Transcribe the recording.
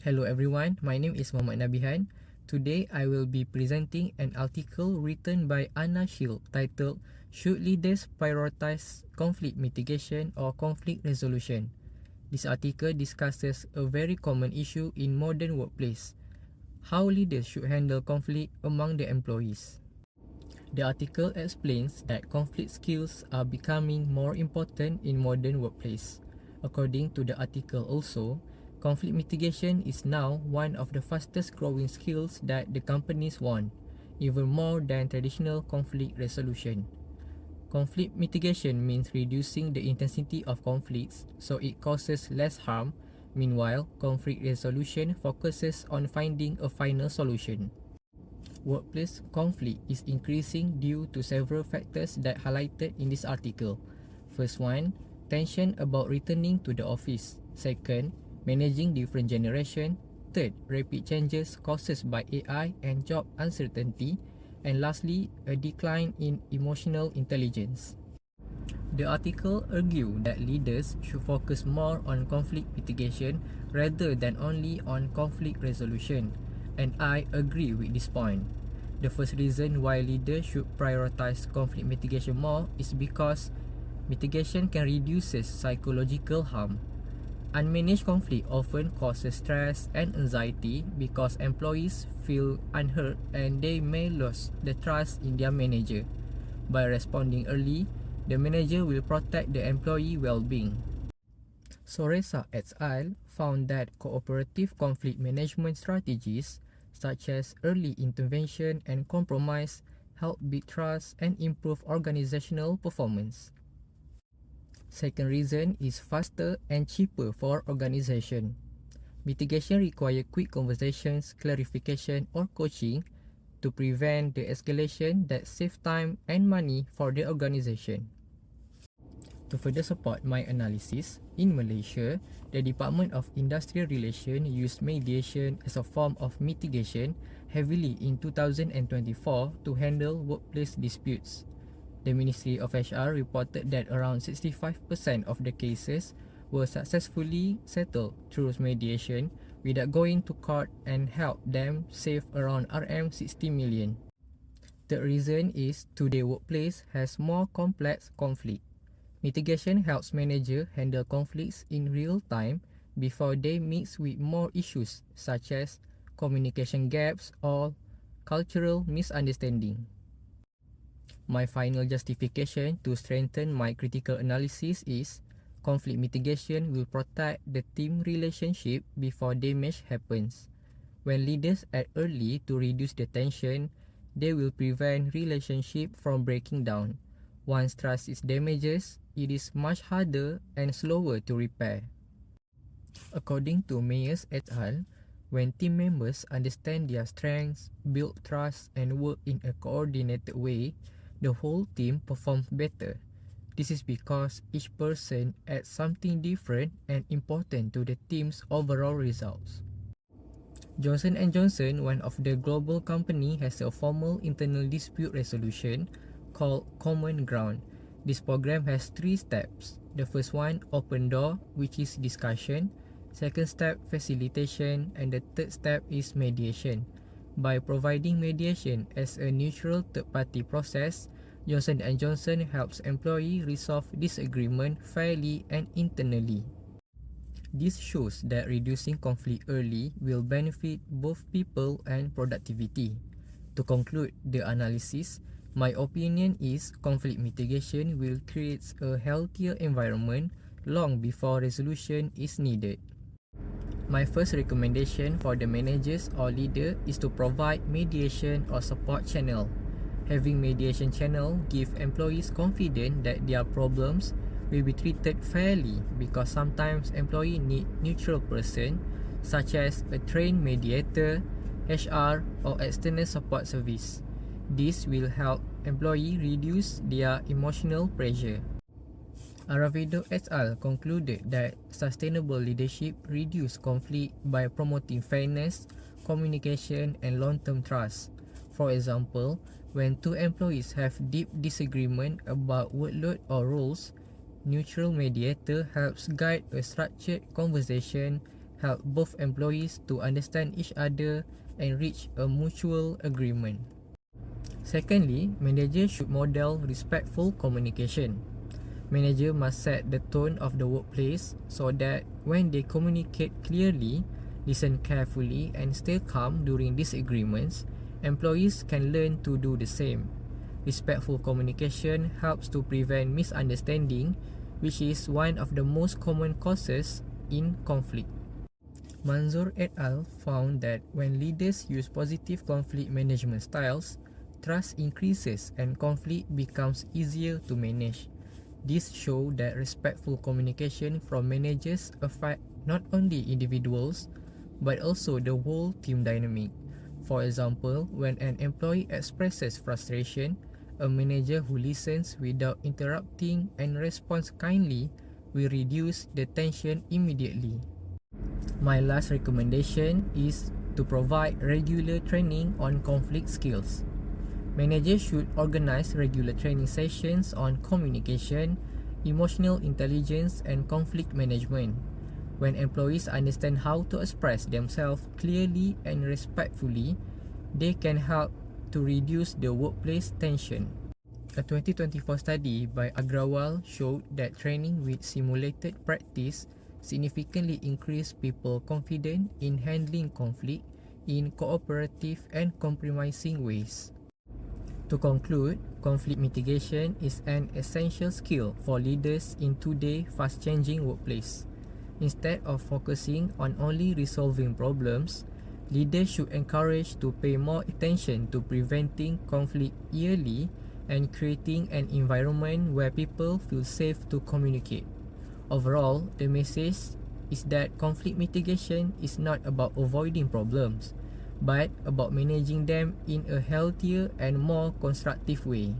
Hello everyone, my name is Nabihan. Today I will be presenting an article written by Anna Shield titled Should Leaders Prioritize Conflict Mitigation or Conflict Resolution? This article discusses a very common issue in modern workplace, how leaders should handle conflict among their employees. The article explains that conflict skills are becoming more important in modern workplace. According to the article also, conflict mitigation is now one of the fastest growing skills that the companies want, even more than traditional conflict resolution. Conflict mitigation means reducing the intensity of conflicts so it causes less harm. Meanwhile, conflict resolution focuses on finding a final solution. Workplace conflict is increasing due to several factors that highlighted in this article. First one, tension about returning to the office. Second, managing different generation. Third, rapid changes caused by AI and job uncertainty. And lastly, a decline in emotional intelligence. The article argued that leaders should focus more on conflict mitigation rather than only on conflict resolution, and I agree with this point. The first reason why leaders should prioritize conflict mitigation more is because mitigation can reduce psychological harm. Unmanaged conflict often causes stress and anxiety because employees feel unheard and they may lose the trust in their manager. By responding early, the manager will protect the employee well-being. Soresa et al. Found that cooperative conflict management strategies such as early intervention and compromise help build trust and improve organizational performance. Second reason is faster and cheaper for organization. Mitigation requires quick conversations, clarification, or coaching to prevent the escalation that save time and money for the organization. To further support my analysis, in Malaysia, the Department of Industrial Relations used mediation as a form of mitigation heavily in 2024 to handle workplace disputes. The Ministry of HR reported that around 65% of the cases were successfully settled through mediation without going to court and helped them save around RM60 million. The reason is today's workplace has more complex conflict. Mitigation helps managers handle conflicts in real time before they mix with more issues such as communication gaps or cultural misunderstanding. My final justification to strengthen my critical analysis is conflict mitigation will protect the team relationship before damage happens. When leaders act early to reduce the tension, they will prevent relationship from breaking down. Once trust is damaged, it is much harder and slower to repair. According to Mayers et al., when team members understand their strengths, build trust, and work in a coordinated way, the whole team performs better. This is because each person adds something different and important to the team's overall results. Johnson & Johnson, one of the global company, has a formal internal dispute resolution called Common Ground. This program has 3 steps. The first one, open door, which is discussion. Second step, facilitation. And the third step is mediation. By providing mediation as a neutral third-party process, Johnson & Johnson helps employees resolve disagreement fairly and internally. This shows that reducing conflict early will benefit both people and productivity. To conclude the analysis, my opinion is conflict mitigation will create a healthier environment long before resolution is needed. My first recommendation for the managers or leader is to provide mediation or support channel. Having mediation channel give employees confidence that their problems will be treated fairly because sometimes employees need neutral person such as a trained mediator, HR or external support service. This will help employees reduce their emotional pressure. Aravido et al. Concluded that sustainable leadership reduces conflict by promoting fairness, communication, and long-term trust. For example, when 2 employees have deep disagreement about workload or roles, neutral mediator helps guide a structured conversation, help both employees to understand each other and reach a mutual agreement. Secondly, managers should model respectful communication. Manager must set the tone of the workplace so that when they communicate clearly, listen carefully, and stay calm during disagreements, employees can learn to do the same. Respectful communication helps to prevent misunderstanding, which is one of the most common causes in conflict. Manzoor et al. Found that when leaders use positive conflict management styles, trust increases and conflict becomes easier to manage. This shows that respectful communication from managers affect not only individuals but also the whole team dynamic. For example, when an employee expresses frustration, a manager who listens without interrupting and responds kindly will reduce the tension immediately. My last recommendation is to provide regular training on conflict skills. Managers should organize regular training sessions on communication, emotional intelligence, and conflict management. When employees understand how to express themselves clearly and respectfully, they can help to reduce the workplace tension. A 2024 study by Agrawal showed that training with simulated practice significantly increased people's confidence in handling conflict in cooperative and compromising ways. To conclude, conflict mitigation is an essential skill for leaders in today's fast-changing workplace. Instead of focusing on only resolving problems, leaders should encourage to pay more attention to preventing conflict early and creating an environment where people feel safe to communicate. Overall, the message is that conflict mitigation is not about avoiding problems, but about managing them in a healthier and more constructive way.